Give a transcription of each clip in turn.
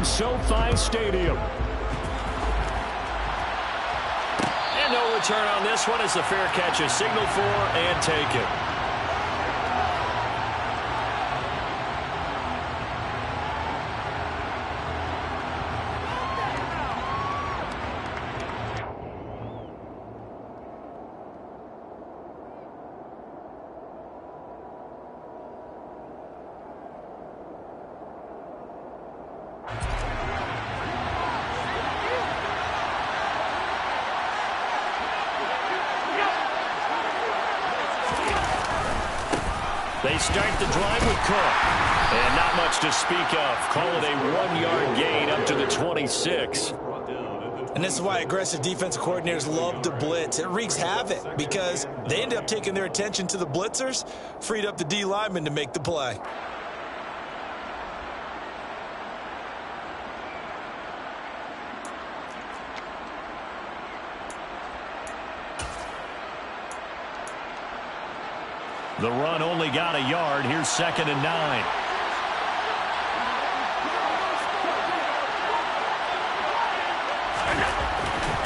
from SoFi Stadium. And no return on this one as the fair catch is signaled for and taken. They start the drive with Cook. And not much to speak of. Call it a 1-yard gain up to the 26. And this is why aggressive defensive coordinators love to blitz. It wreaks havoc because they end up taking their attention to the blitzers, freed up the D lineman to make the play. The run only got a yard. Here's 2nd and 9.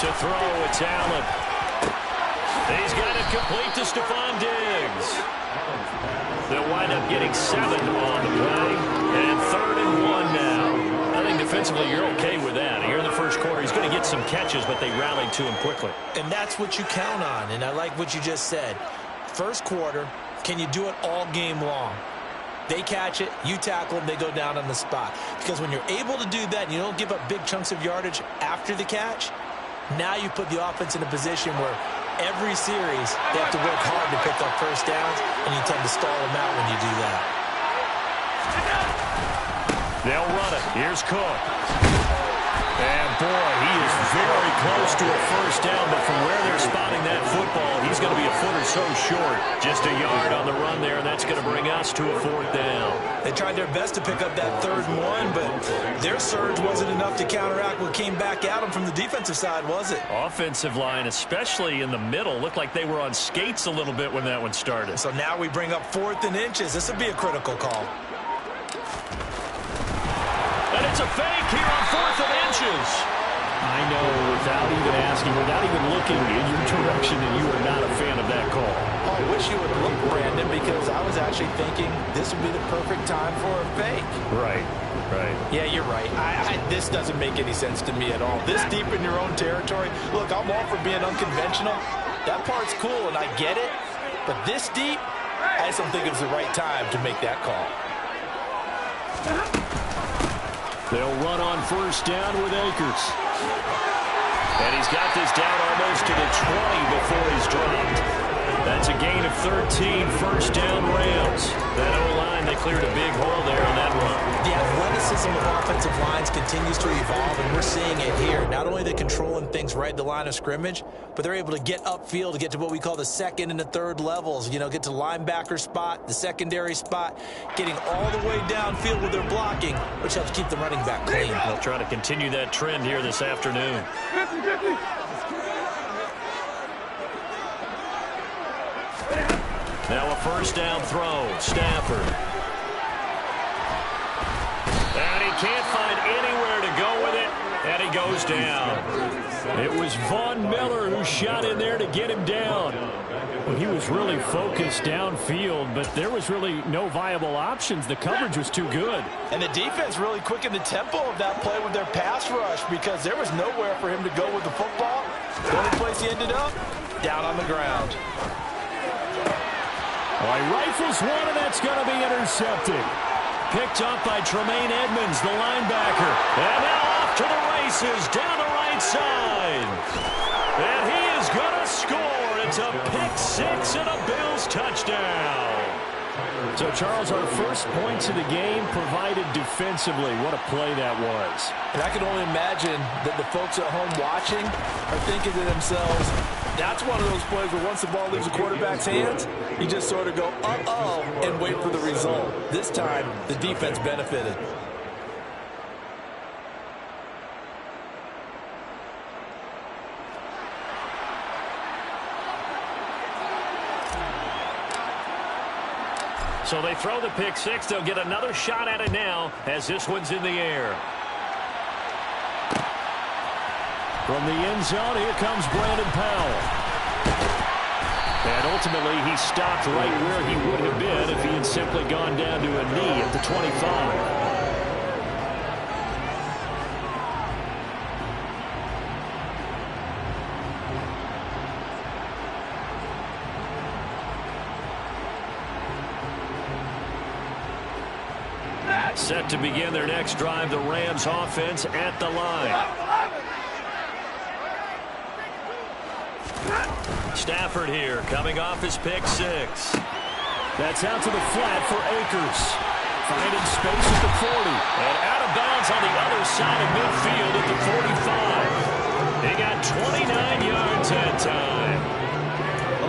To throw, it's Allen. He's got it complete to Stephon Diggs. They'll wind up getting 7 on the play. And 3rd and 1 now. I think defensively you're okay with that. Here in the first quarter, he's going to get some catches, but they rallied to him quickly. And that's what you count on. And I like what you just said. First quarter, can you do it all game long? They catch it, you tackle them, they go down on the spot. Because when you're able to do that and you don't give up big chunks of yardage after the catch, now you put the offense in a position where every series they have to work hard to pick up first downs, and you tend to stall them out when you do that. They'll run it. Here's Cook. And, boy, he is very close to a first down, but from where they're spotting that football, he's going to be a foot or so short. Just a yard on the run there, and that's going to bring us to a 4th down. They tried their best to pick up that 3rd and 1, but their surge wasn't enough to counteract what came back at them from the defensive side, was it? Offensive line, especially in the middle, looked like they were on skates a little bit when that one started. So now we bring up 4th and inches. This would be a critical call. And it's a fake here on 4th and inches. I know, without even asking, without even looking in your direction, that you are not a fan of that call. Oh, I wish you would look, Brandon, because I was actually thinking this would be the perfect time for a fake. Right. Yeah, you're right. This doesn't make any sense to me at all. This deep in your own territory. Look, I'm all for being unconventional. That part's cool, and I get it. But this deep, I just don't think it was the right time to make that call. They'll run on first down with Akers. And he's got this down almost to the 20 before he's dropped. That's a gain of 13, first down Rams. That O-line, they cleared a big hole there on that run. The athleticism of offensive lines continues to evolve, and we're seeing it here. Not only are they controlling things right at the line of scrimmage, but they're able to get upfield to get to what we call the 2nd and the 3rd levels. You know, get to linebacker spot, the secondary spot, getting all the way downfield with their blocking, which helps keep the running back clean. They'll try to continue that trend here this afternoon. Now a first down throw. Stafford. And he can't find anywhere to go with it. And he goes down. It was Von Miller who shot in there to get him down. Well, he was really focused downfield, but there was really no viable options. The coverage was too good. And the defense really quickened the tempo of that play with their pass rush because there was nowhere for him to go with the football. The only place he ended up, down on the ground. Well, he rifles one, and that's going to be intercepted. Picked up by Tremaine Edmonds, the linebacker. And now off to the races, down the right side. And he is going to score. It's a pick-6 and a Bills touchdown. So, Charles, our first points of the game provided defensively. What a play that was. And I can only imagine that the folks at home watching are thinking to themselves, that's one of those plays where once the ball leaves the quarterback's hands, you just sort of go, uh-oh, and wait for the result. This time, the defense benefited. So they throw the pick-6. They'll get another shot at it now as this one's in the air. From the end zone, here comes Brandon Powell. And ultimately, he stopped right where he would have been if he had simply gone down to a knee at the 25. Set to begin their next drive, the Rams offense at the line. Stafford here, coming off his pick six. That's out to the flat for Akers. Finding space at the 40. And out of bounds on the other side of midfield at the 45. He got 29 yards that time.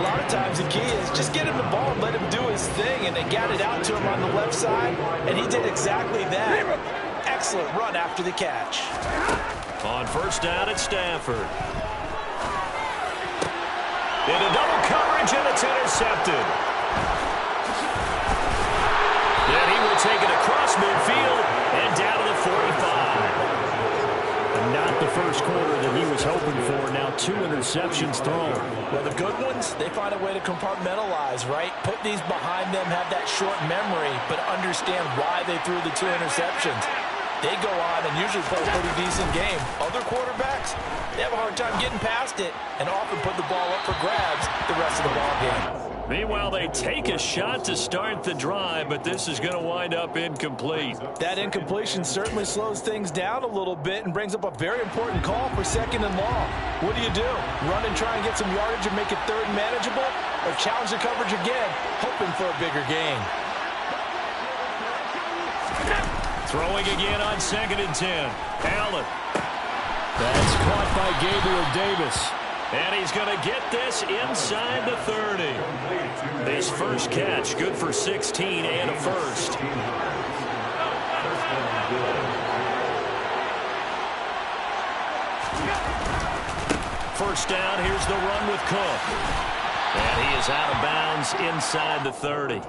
A lot of times the key is just get him the ball and let him do his thing, and they got it out to him on the left side, and he did exactly that. Excellent run after the catch. On first down, it's Stafford. Into double coverage, and it's intercepted. Then he will take it across midfield and down to the 45. Not the first quarter that he was hoping for. Now 2 interceptions thrown. Well, the good ones, they find a way to compartmentalize, right? Put these behind them, have that short memory, but understand why they threw the 2 interceptions. They go on and usually play a pretty decent game. Other quarterbacks, they have a hard time getting past it and often put the ball up for grabs the rest of the ball game. Meanwhile, they take a shot to start the drive, but this is going to wind up incomplete. That incompletion certainly slows things down a little bit and brings up a very important call for 2nd and long. What do? Run and try and get some yardage and make it 3rd and manageable? Or challenge the coverage again, hoping for a bigger gain? Throwing again on 2nd and 10. Allen. That's caught by Gabriel Davis. And he's going to get this inside the 30. His first catch, good for 16 and a first. First down, here's the run with Cook. And he is out of bounds inside the 30.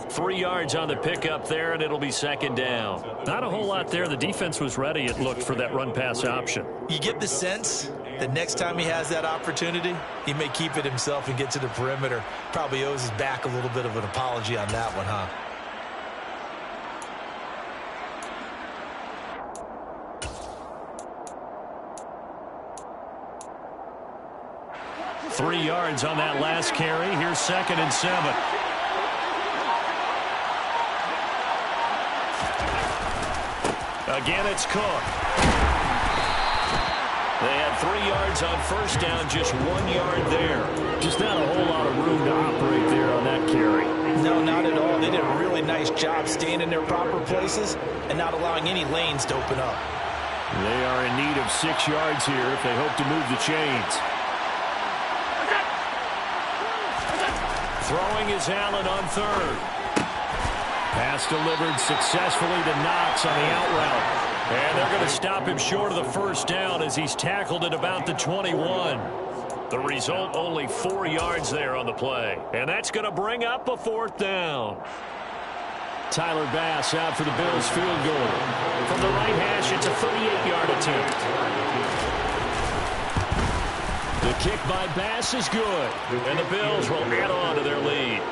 3 yards on the pickup there, and it'll be 2nd down. Not a whole lot there. The defense was ready, it looked, for that run-pass option. You get the sense that next time he has that opportunity, he may keep it himself and get to the perimeter. Probably owes his back a little bit of an apology on that one, huh? Three yards on that last carry. Here's 2nd and 7. Again, it's Cook. They had 3 yards on first down, just 1 yard there. Just not a whole lot of room to operate there on that carry. No, not at all. They did a really nice job staying in their proper places and not allowing any lanes to open up. They are in need of 6 yards here if they hope to move the chains. Throwing is Allen on 3rd. Pass delivered successfully to Knox on the out route. And they're going to stop him short of the first down as he's tackled at about the 21. The result, only 4 yards there on the play. And that's going to bring up a 4th down. Tyler Bass out for the Bills field goal. From the right hash, it's a 38-yard attempt. The kick by Bass is good. And the Bills will add on to their lead.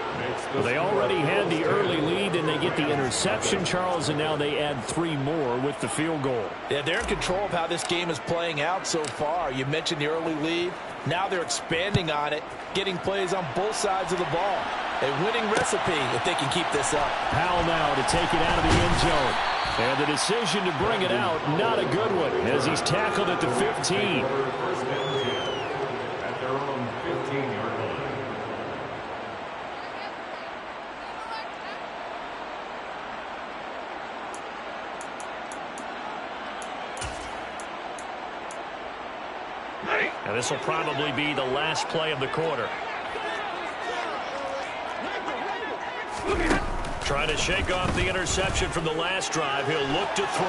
Well, they already had the early lead, and they get the interception, Charles, and now they add 3 more with the field goal. Yeah, they're in control of how this game is playing out so far. You mentioned the early lead. Now they're expanding on it, getting plays on both sides of the ball. A winning recipe if they can keep this up. Powell now to take it out of the end zone. And the decision to bring it out, not a good one, as he's tackled at the 15. At their own 15-yard line. And this will probably be the last play of the quarter. Trying to shake off the interception from the last drive. He'll look to throw.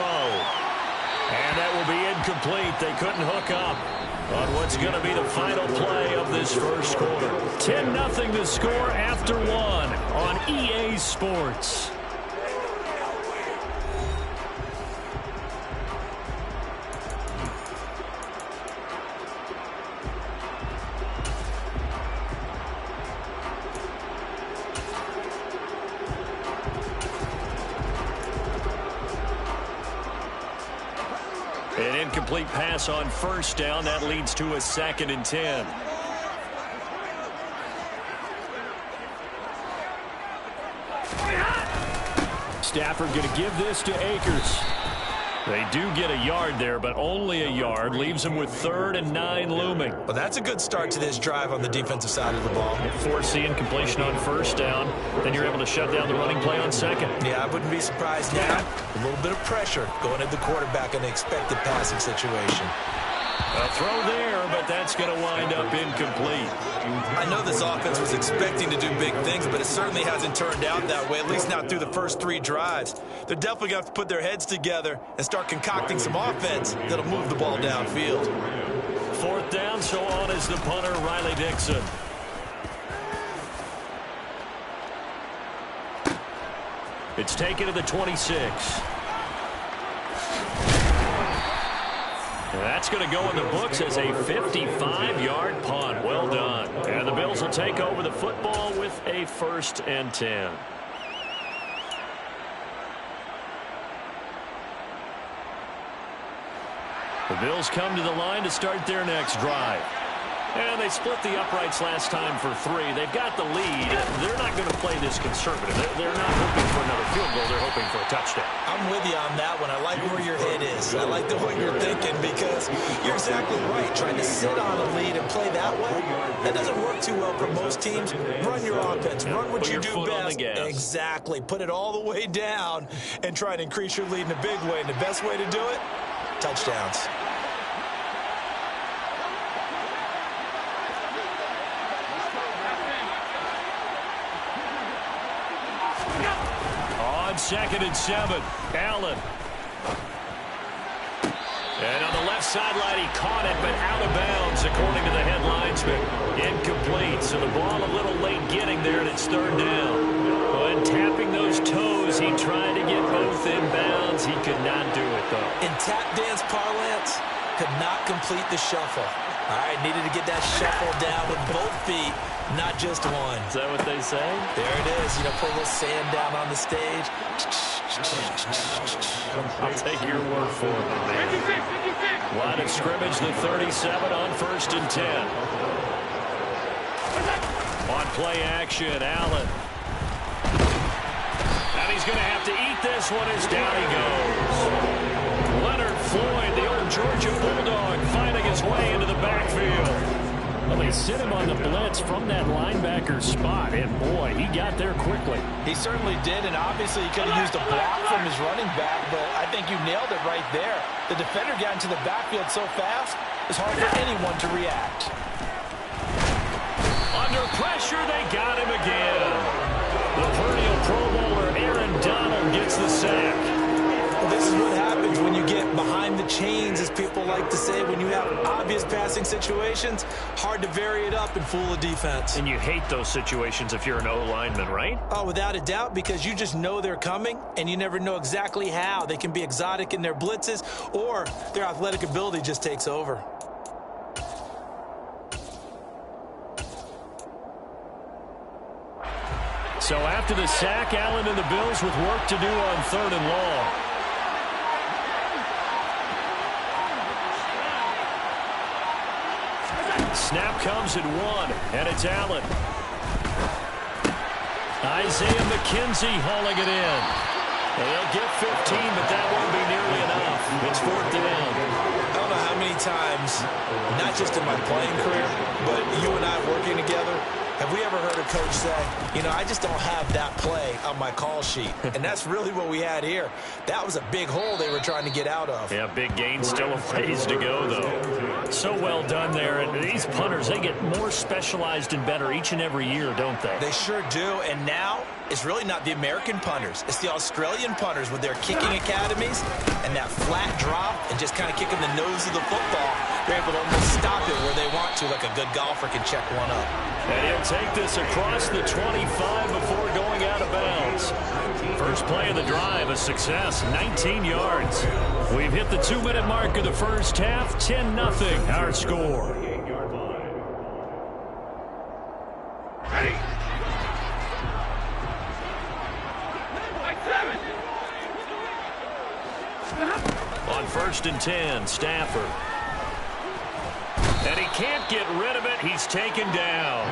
And that will be incomplete. They couldn't hook up on what's going to be the final play of this first quarter. 10-0 the score after 1 on EA Sports. An incomplete pass on first down. That leads to a 2nd and 10. Stafford going to give this to Akers. They do get a yard there, but only a yard. Leaves them with 3rd and 9 looming. Well, that's a good start to this drive on the defensive side of the ball. Force the incompletion on first down. Then you're able to shut down the running play on 2nd. Yeah, I wouldn't be surprised now. A little bit of pressure going at the quarterback in an expected passing situation. A throw there, but that's going to wind up incomplete. I know this offense was expecting to do big things, but it certainly hasn't turned out that way, at least not through the first 3 drives. They're definitely going to have to put their heads together and start concocting some offense that'll move the ball downfield. 4th down, so on is the punter, Riley Dixon. It's taken to the 26. That's going to go in the books as a 55-yard punt. Well done. And the Bills will take over the football with a 1st and 10. The Bills come to the line to start their next drive. And they split the uprights last time for 3. They've got the lead. They're not going to play this conservative. They're not hoping for another field goal. They're hoping for a touchdown. I'm with you on that one. I like where your head is. I like the way you're thinking because you're exactly right. Trying to sit on a lead and play that way, that doesn't work too well for most teams. Run your offense. Run what you do best. Exactly. Put it all the way down and try and increase your lead in a big way. And the best way to do it, touchdowns. On 2nd and 7, Allen. And on the left sideline, he caught it, but out of bounds, according to the head linesman. Incomplete, so the ball a little late getting there, and it's 3rd down. When tapping those toes, he tried to get both in bounds. He could not do it, though. In tap dance parlance, could not complete the shuffle. All right, needed to get that shuffle down with both feet, not just one. Is that what they say? There it is. You know, put a little sand down on the stage. I'll take your word for it, man. Line of scrimmage, the 37 on 1st and 10. On play action, Allen. And he's going to have to eat this one as down he goes. Leonard Floyd, the old Georgia Bulldog, finding his way into the backfield. Well, they sit him on the blitz from that linebacker spot, and boy, he got there quickly. He certainly did, and obviously he could have used a block from his running back, but I think you nailed it right there. The defender got into the backfield so fast, it's hard for anyone to react. Under pressure, they got him again. The perennial Pro Bowler Aaron Donald gets the sack. Well, this is what happens when you get behind the chains, as people like to say. When you have obvious passing situations, hard to vary it up and fool a defense. And you hate those situations if you're an O-lineman, right? Oh, without a doubt, because you just know they're coming, and you never know exactly how. They can be exotic in their blitzes, or their athletic ability just takes over. So after the sack, Allen and the Bills with work to do on 3rd and long. Snap comes at 1, and it's Allen. Isaiah McKenzie hauling it in. They'll get 15, but that won't be nearly enough. It's 4th down. I don't know how many times, not just in my playing career, but you and I working together, have we ever heard a coach say, you know, I just don't have that play on my call sheet? And that's really what we had here. That was a big hole they were trying to get out of. Yeah, big gain, still a ways to go, though. So well done there. And these punters, they get more specialized and better each and every year, don't they? They sure do. And now it's really not the American punters. It's the Australian punters with their kicking academies and that flat drop and just kind of kicking the nose of the football. They're able to almost stop it where they want to, like a good golfer can check one up. And he'll take this across the 25 before going out of bounds. First play of the drive, a success, 19 yards. We've hit the 2-minute mark of the first half, 10-0 our score. Ready. On 1st and 10, Stafford. And he can't get rid of it. He's taken down.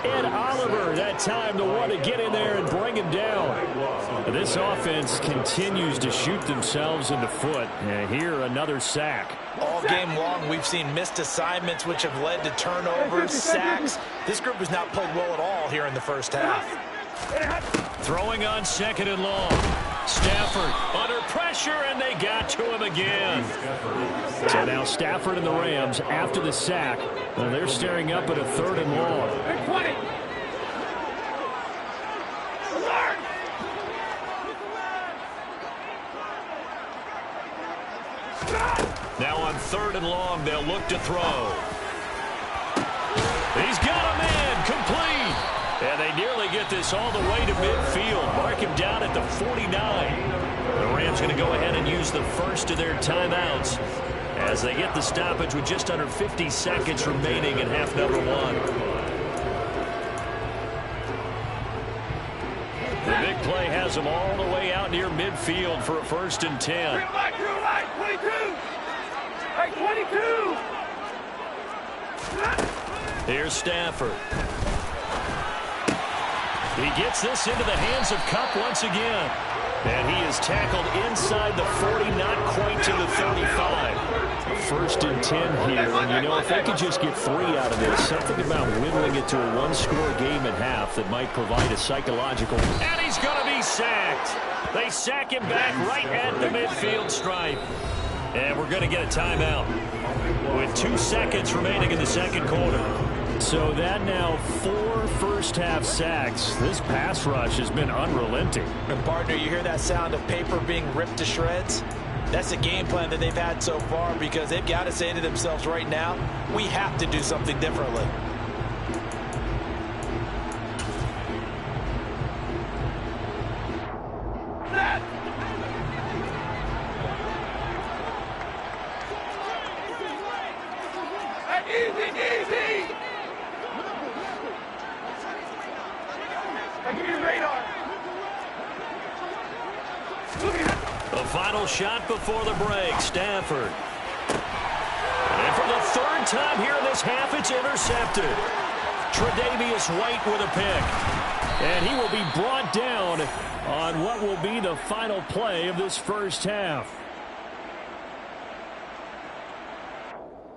And Oliver, that time, the one to get in there and bring him down. This offense continues to shoot themselves in the foot. And here, another sack. All game long, we've seen missed assignments, which have led to turnovers, sacks. This group has not played well at all here in the first half. Throwing on 2nd and long. Stafford under pressure, and they got to him again. So now Stafford and the Rams, after the sack, they're staring up at a 3rd and long. Now on 3rd and long, they'll look to throw. He's got a man, complete. And they nearly get this all the way to midfield. Mark him down at the 49. The Rams going to go ahead and use the first of their timeouts as they get the stoppage with just under 50 seconds remaining in half number 1. The big play has them all the way out near midfield for a 1st and 10. 22. Here's Stafford. He gets this into the hands of Kupp once again. And he is tackled inside the 40, not quite to the 35. 1st and 10 here. And, you know, if they could just get 3 out of this, something about whittling it to a 1-score game at half that might provide a psychological. And he's going to be sacked. They sack him back right at the midfield stripe. And we're going to get a timeout with 2 seconds remaining in the 2nd quarter. So that now 4 first-half sacks. This pass rush has been unrelenting. And, partner, you hear that sound of paper being ripped to shreds? That's the game plan that they've had so far because they've got to say to themselves right now, we have to do something differently. Shot before the break, Stafford. And for the 3rd time here in this half, it's intercepted. Tre'Davious White with a pick. And he will be brought down on what will be the final play of this first half.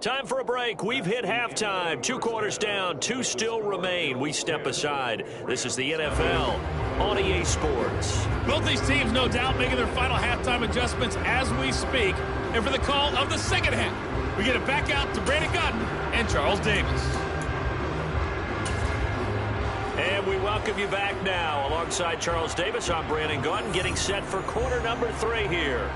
Time for a break. We've hit halftime. 2 quarters down. 2 still remain. We step aside. This is the NFL on EA Sports. Both these teams, no doubt, making their final halftime adjustments as we speak. And for the call of the 2nd half, we get it back out to Brandon Gutton and Charles Davis. And we welcome you back now. Alongside Charles Davis, I'm Brandon Gutton, getting set for quarter number 3 here.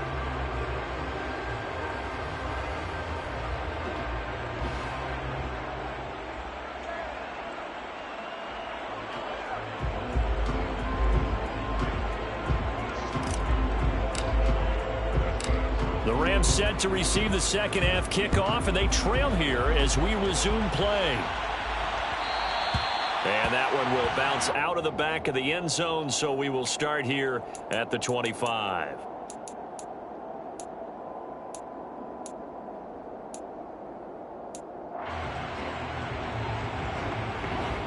The Rams set to receive the 2nd half kickoff, and they trail here as we resume play. And that one will bounce out of the back of the end zone, so we will start here at the 25.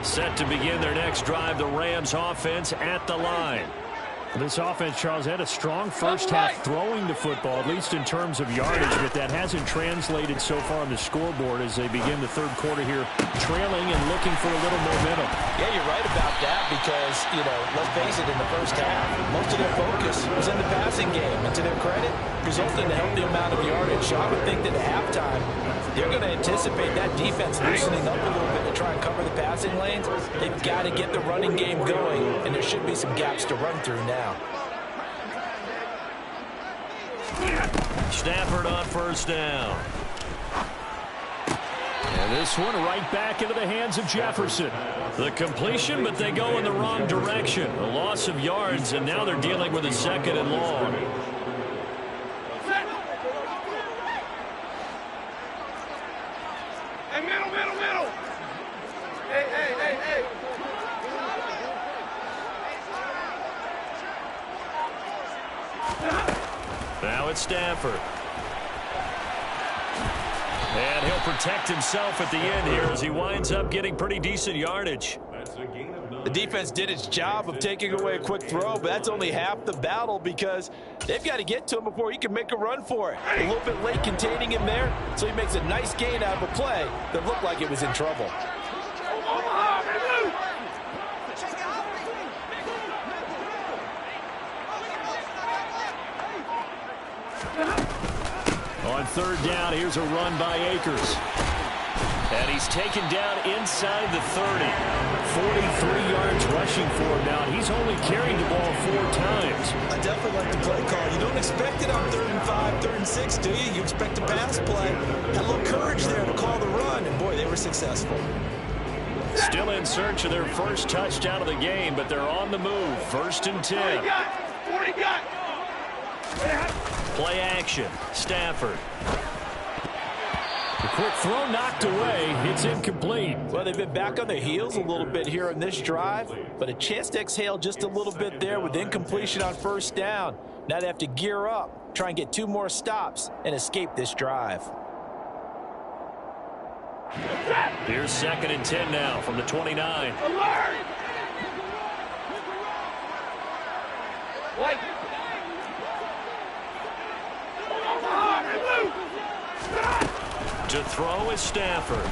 Set to begin their next drive, the Rams offense at the line. This offense, Charles, had a strong first half throwing the football, at least in terms of yardage, but that hasn't translated so far on the scoreboard as they begin the 3rd quarter here, trailing and looking for a little momentum. Yeah, you're right about that because, you know, let's face it, in the first half, most of their focus was in the passing game. And to their credit, resulted in a healthy amount of yardage. So I would think that at halftime, they're going to anticipate that defense loosening up a little bit to try and cover the passing lanes. They've got to get the running game going, and there should be some gaps to run through now. Stafford on 1st down. And this one right back into the hands of Jefferson. The completion, but they go in the wrong direction. A loss of yards, and now they're dealing with a 2nd and long. Hey, middle. Hey. Now it's Stafford. And he'll protect himself at the end here as he winds up getting pretty decent yardage. The defense did its job of taking away a quick throw, but that's only half the battle because they've got to get to him before he can make a run for it. A little bit late containing him there, so he makes a nice gain out of a play that looked like it was in trouble. On third down, here's a run by Akers. And he's taken down inside the 30. 43 yards rushing for him now. He's only carried the ball 4 times. I definitely like the play call. You don't expect it on 3rd and 5, 3rd and 6, do you? You expect a pass play. Had a little courage there to call the run, and boy, they were successful. Still in search of their first touchdown of the game, but they're on the move. 1st and 10. Play action. Stafford. The quick throw knocked away. It's incomplete. Well, they've been back on their heels a little bit here in this drive, but a chance to exhale just a little bit there with incompletion on 1st down. Now they have to gear up, try and get 2 more stops, and escape this drive. Here's 2nd and 10 now from the 29. To throw is Stafford.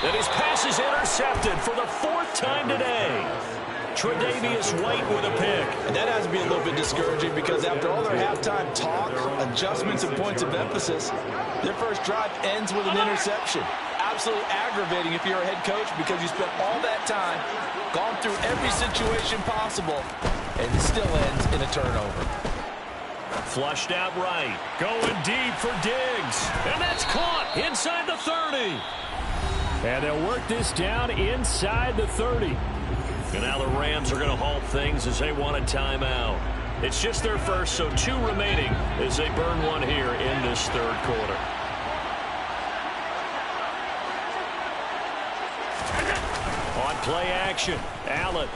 And his pass is intercepted for the 4th time today. Tre'Davious White with a pick. And that has to be a little bit discouraging because after all their halftime talk, adjustments, and points of emphasis, their first drive ends with an interception. Absolutely aggravating if you're a head coach because you spent all that time, gone through every situation possible, and it still ends in a turnover. Flushed out right. Going deep for Diggs. And that's caught inside the 30. And they'll work this down inside the 30. And now the Rams are going to halt things as they want a timeout. It's just their first, so 2 remaining as they burn one here in this 3rd quarter. On play action, Allen.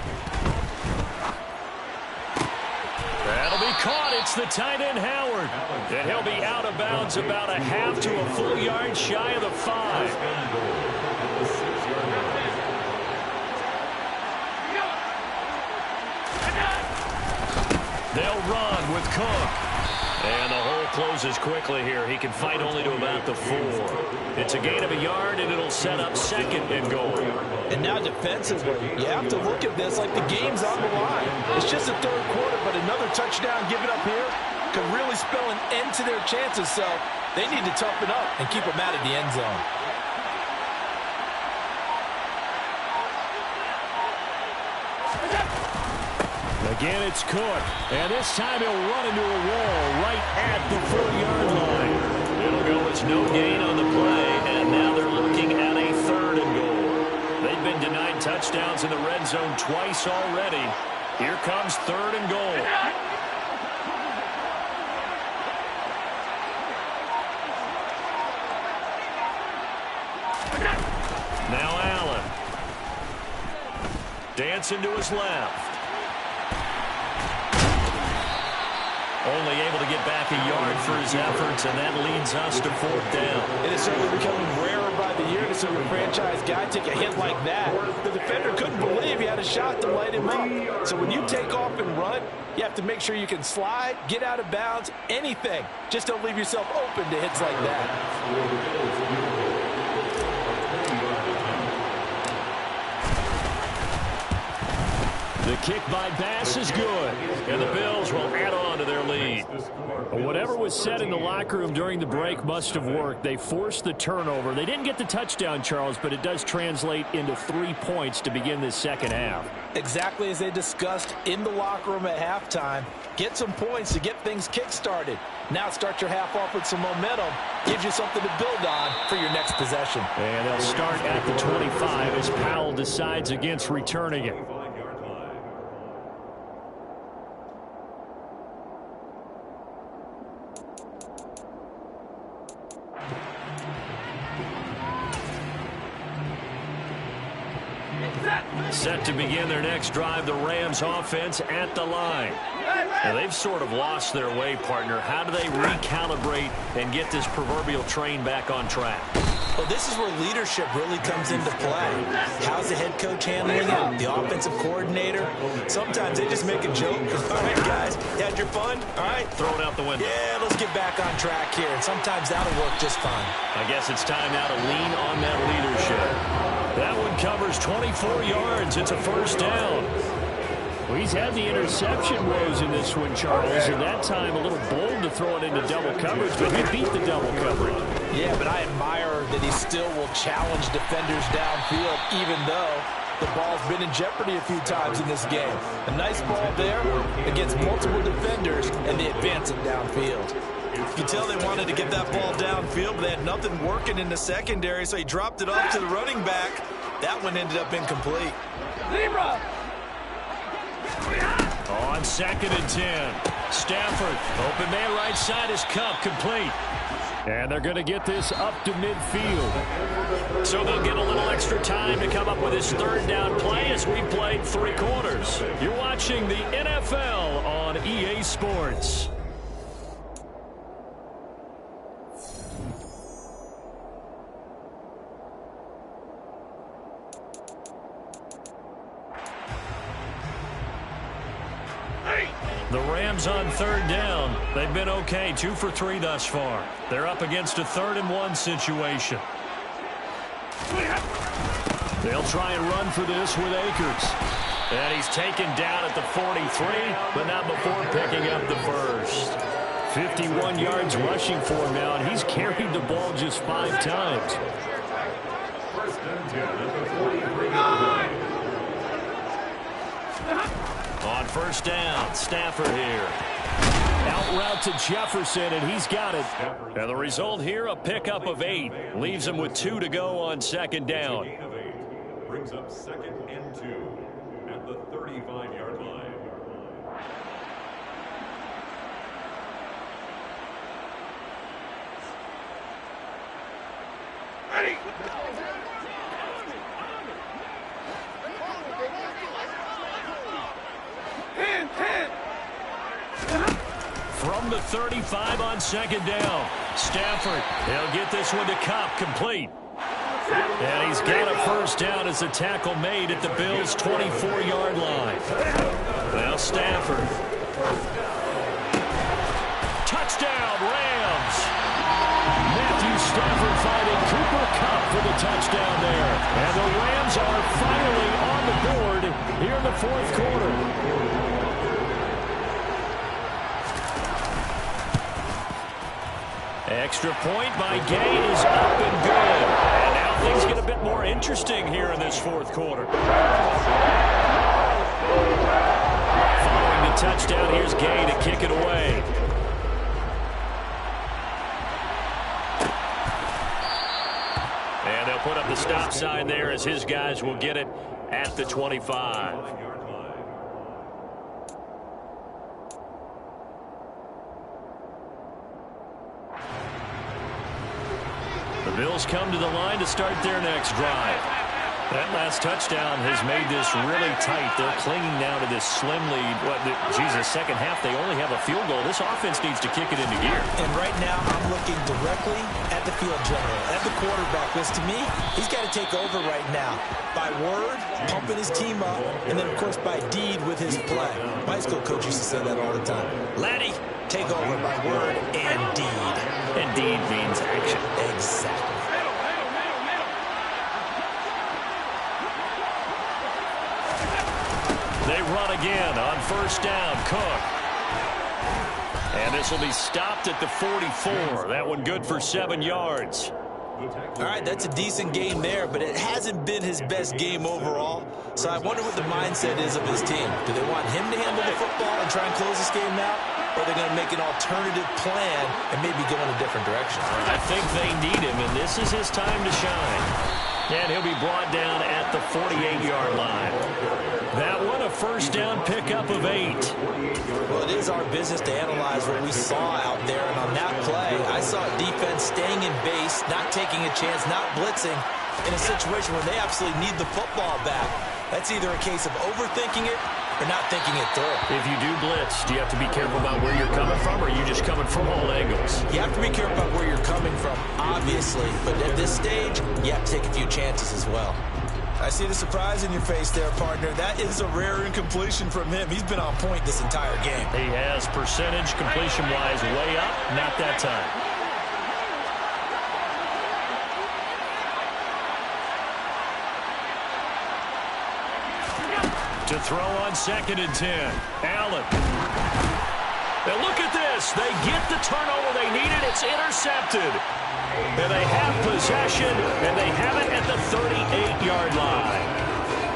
That'll be caught. It's the tight end, Howard. And he'll be out of bounds about a half to a full yard shy of the 5. They'll run with Cook. And the hole closes quickly here. He can fight only to about the 4. It's a gain of a yard, and it'll set up 2nd and goal. And now defensively, you have to look at this like the game's on the line. It's just the 3rd quarter, but another touchdown given up here could really spell an end to their chances. So they need to toughen up and keep them out of the end zone. Again, it's Cook. And this time he'll run into a wall right at the 4-yard line. It'll go as no gain on the play, and now they're looking at a 3rd and goal. They've been denied touchdowns in the red zone twice already. Here comes 3rd and goal. Now Allen. Dancing to his left. Only able to get back a yard for his efforts, and that leads us to 4th down. It is certainly becoming rarer by the year to see a franchise guy take a hit like that. The defender couldn't believe he had a shot to light him up. So when you take off and run, you have to make sure you can slide, get out of bounds, anything. Just don't leave yourself open to hits like that. The kick by Bass is good, and the Bills will add on to their lead. Whatever was said in the locker room during the break must have worked. They forced the turnover. They didn't get the touchdown, Charles, but it does translate into 3 points to begin this 2nd half. Exactly as they discussed in the locker room at halftime. Get some points to get things kick-started. Now start your half off with some momentum. Gives you something to build on for your next possession. And they'll start at the 25 as Powell decides against returning it. Set to begin their next drive, the Rams offense at the line. Now, they've sort of lost their way, partner. How do they recalibrate and get this proverbial train back on track? Well, this is where leadership really comes into play. How's the head coach handling it? The offensive coordinator? Sometimes they just make a joke. All right, guys, you had your fun? All right. Throw it out the window. Yeah, let's get back on track here. And sometimes that'll work just fine. I guess it's time now to lean on that leadership. That one covers 24 yards. It's a first down. Well, he's had the interception woes in this one, Charles, and that time a little bold to throw it into double coverage, but he beat the double coverage. Yeah, but I admire that he still will challenge defenders downfield, even though the ball's been in jeopardy a few times in this game. A nice ball there against multiple defenders, and they advance it downfield. You can tell they wanted to get that ball downfield, but they had nothing working in the secondary, so he dropped it off to the running back. That one ended up incomplete. Libra. On 2nd and 10. Stafford, open man right side is Cup, complete. And they're going to get this up to midfield. So they'll get a little extra time to come up with this third down play as we played 3 quarters. You're watching the NFL on EA Sports. The Rams on 3rd down. They've been okay, 2 for 3 thus far. They're up against a 3rd and 1 situation. They'll try and run for this with Akers. And he's taken down at the 43, but not before picking up the first. 51 yards rushing for him now, and he's carried the ball just 5 times. First and 10 at the 43. On 1st down, Stafford here. Out route to Jefferson, and he's got it. And the result here, a pickup of 8. Leaves him with 2 to go on 2nd down. Gain of 8 brings up 2nd and 2 at the 35-yard line. Ready. From the 35 on 2nd down. Stafford, he'll get this one to Cup, complete. And he's got a first down as a tackle made at the Bills' 24-yard line. Now Stafford. Touchdown, Rams. Matthew Stafford finding Cooper Kupp for the touchdown there. And the Rams are finally on the board here in the 4th quarter. Extra point by Gay is up and good. And now things get a bit more interesting here in this 4th quarter. Following the touchdown, here's Gay to kick it away. And they'll put up the stop sign there as his guys will get it at the 25. The Bills come to the line to start their next drive. That last touchdown has made this really tight. They're clinging now to this slim lead. Second half, they only have a field goal. This offense needs to kick it into gear. And right now, I'm looking directly at the field general, at the quarterback, because to me, he's got to take over right now. By word, pumping his team up, and then, of course, by deed with his play. My school coach used to say that all the time. Laddie, take over by word and deed. And deed means action. Exactly. They run again on 1st down. Cook. And this will be stopped at the 44. That one good for 7 yards. All right, that's a decent game there, but it hasn't been his best game overall. So I wonder what the mindset is of his team. Do they want him to handle the football and try and close this game out? Or are they going to make an alternative plan and maybe go in a different direction? I think they need him, and this is his time to shine. And he'll be brought down at the 48-yard line. That one, a 1st down pickup of 8. Well, it is our business to analyze what we saw out there. And on that play, I saw defense staying in base, not taking a chance, not blitzing in a situation where they absolutely need the football back. That's either a case of overthinking it or not thinking it through. If you do blitz, do you have to be careful about where you're coming from, or are you just coming from all angles? You have to be careful about where you're coming from, obviously. But at this stage, you have to take a few chances as well. I see the surprise in your face there, partner. That is a rare incompletion from him. He's been on point this entire game. He has percentage completion-wise way up, not that time. To throw on 2nd and 10. Allen. Now look at this. They get the turnover they needed. It's intercepted. And they have possession, and they have it at the 38-yard line.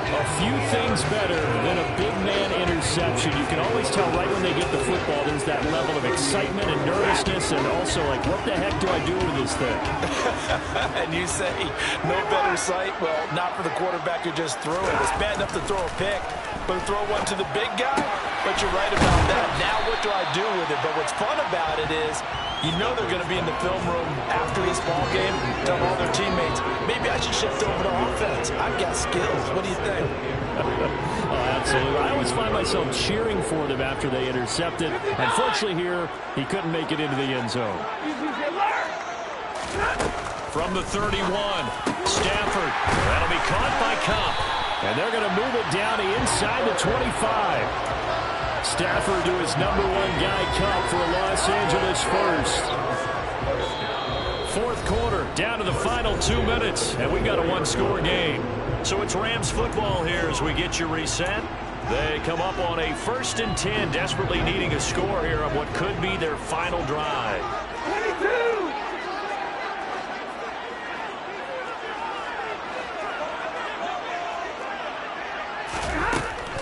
A few things better than a big man interception. You can always tell right when they get the football, there's that level of excitement and nervousness, and also like, what the heck do I do with this thing? And you say, no better sight? Well, not for the quarterback who just threw it. It's bad enough to throw a pick, but to throw one to the big guy? But you're right about that. Now what do I do with it? But what's fun about it is, you know they're going to be in the film room after this ball game, tell all their teammates, maybe I should shift over to offense. I've got skills. What do you think? Oh, absolutely. I always find myself cheering for them after they intercept it. Unfortunately here, he couldn't make it into the end zone. From the 31, Stafford. That'll be caught by Cup. And they're going to move it down to inside the 25. Stafford to his #1 guy, Cup, for a Los Angeles first. 4th quarter, down to the final 2 minutes, and we got a one-score game. So it's Rams football here as we get you reset. They come up on a 1st and 10, desperately needing a score here on what could be their final drive. 22!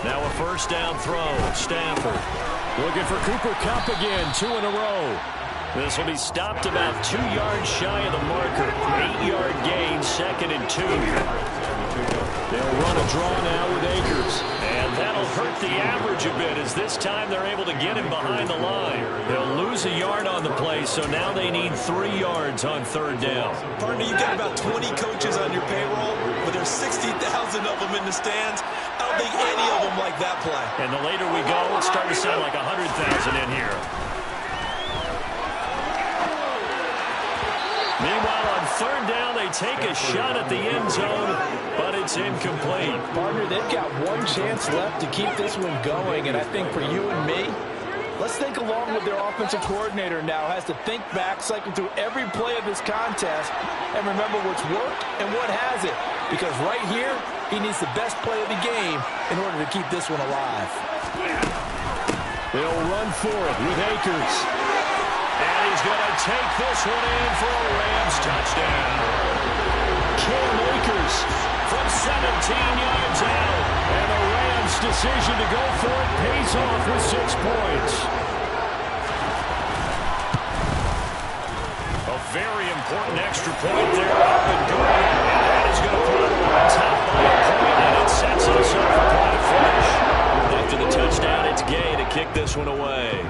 Now a 1st down throw. Stafford looking for Cooper Kupp again, 2 in a row. This will be stopped about 2 yards shy of the marker. 8-yard gain, 2nd and 2. They'll run a draw now with Akers. And that'll hurt the average a bit as this time they're able to get him behind the line. They'll lose a yard on the play, so now they need 3 yards on 3rd down. Partner, you've got about 20 coaches on your payroll, but there's 60,000 of them in the stands. I don't think any of them like that play. And the later we go, it's starting to sound like 100,000 in here. Meanwhile, on 3rd down, they take a shot at the end zone, but it's incomplete. Partner, they've got one chance left to keep this one going, and I think for you and me, let's think along with their offensive coordinator now. Has to think back, cycle through every play of this contest, and remember what's worked and what hasn't. Because right here, he needs the best play of the game in order to keep this one alive. They'll run for it with Akers. And he's going to take this one in for a Rams touchdown. Cam Akers from 17 yards out. And the Rams' decision to go for it pays off with 6 points. A very important extra point there, up and good. And that is going to put it on top by a point, and it sets us up for quite a finish. After the touchdown, it's Gay to kick this one away.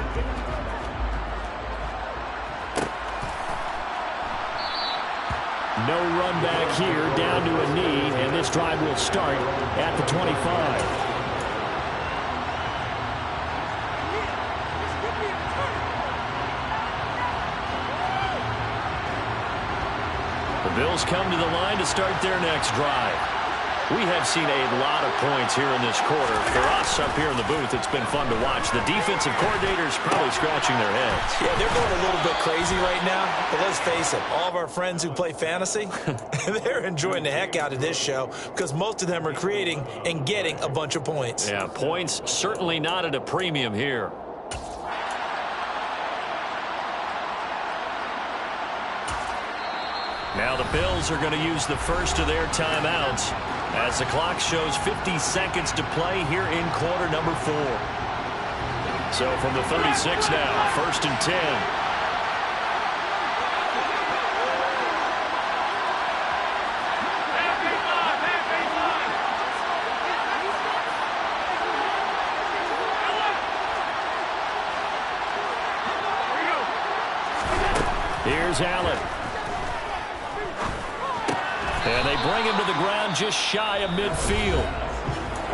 No run back here, down to a knee, and this drive will start at the 25. The Bills come to the line to start their next drive. We have seen a lot of points here in this quarter. For us up here in the booth, it's been fun to watch. The defensive coordinators probably scratching their heads. Yeah, they're going a little bit crazy right now. But let's face it, all of our friends who play fantasy, they're enjoying the heck out of this show because most of them are creating and getting a bunch of points. Yeah, points certainly not at a premium here. Now the Bills are going to use the first of their timeouts as the clock shows 50 seconds to play here in quarter number 4. So from the 36 now, 1st and 10. Here's Allen. And they bring him to the ground just shy of midfield.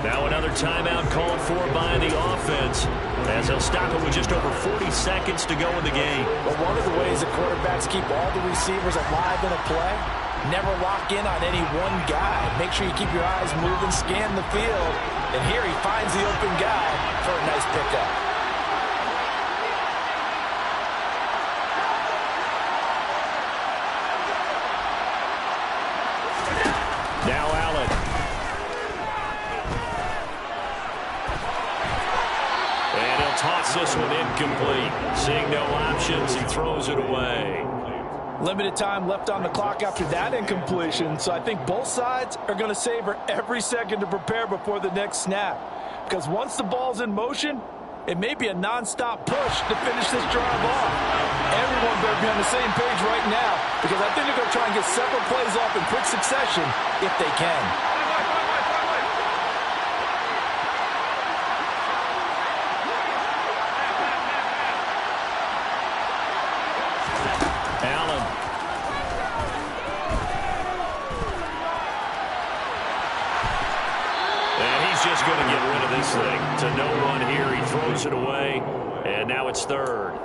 Now another timeout called for by the offense, as they'll stop it with just over 40 seconds to go in the game. But one of the ways that quarterbacks keep all the receivers alive in a play, never lock in on any one guy. Make sure you keep your eyes moving, scan the field, and here he finds the open guy for a nice pickup. Now Allen. And he'll toss this one incomplete. Seeing no options, he throws it away. Limited time left on the clock after that incompletion, so I think both sides are going to savor every second to prepare before the next snap. Because once the ball's in motion, it may be a non-stop push to finish this drive off. Everyone better be on the same page right now, because I think they're going to try and get several plays off in quick succession if they can. Allen. And he's just going to get rid of this thing. To no one here, he throws it away, and now it's third.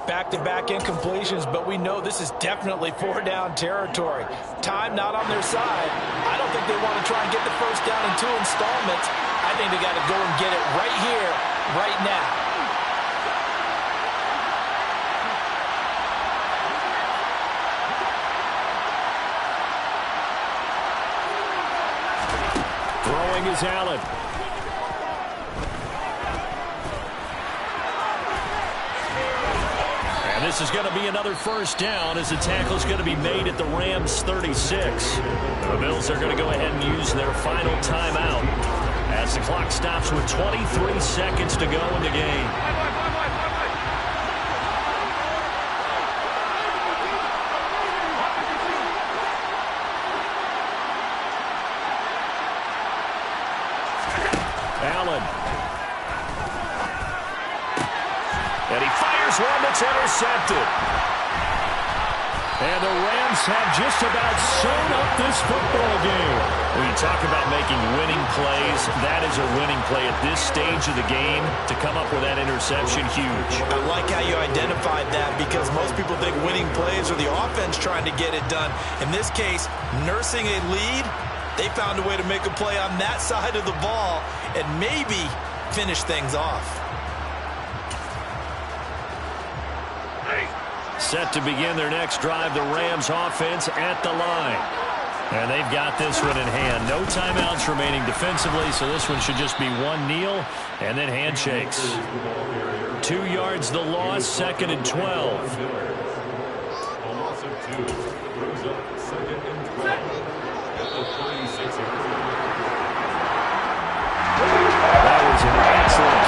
Back-to-back incompletions, but we know this is definitely four-down territory. Time not on their side. I don't think they want to try and get the first down in 2 installments. I think they got to go and get it right here, right now. Throwing is Allen. And this is going to be another first down as the tackle is going to be made at the Rams' 36. The Bills are going to go ahead and use their final timeout as the clock stops with 23 seconds to go in the game. Allen. And he fires one that's intercepted. And the Rams have just about sewn up this football game. When you talk about making winning plays, that is a winning play at this stage of the game. To come up with that interception, huge. I like how you identified that, because most people think winning plays are the offense trying to get it done. In this case, nursing a lead, they found a way to make a play on that side of the ball and maybe finish things off. Set to begin their next drive, the Rams offense at the line. And they've got this one in hand. No timeouts remaining defensively, so this one should just be one kneel and then handshakes. 2 yards the loss, 2nd and 12. A loss of 2 brings up 2nd and 12 at the 36-yard line. That was an excellent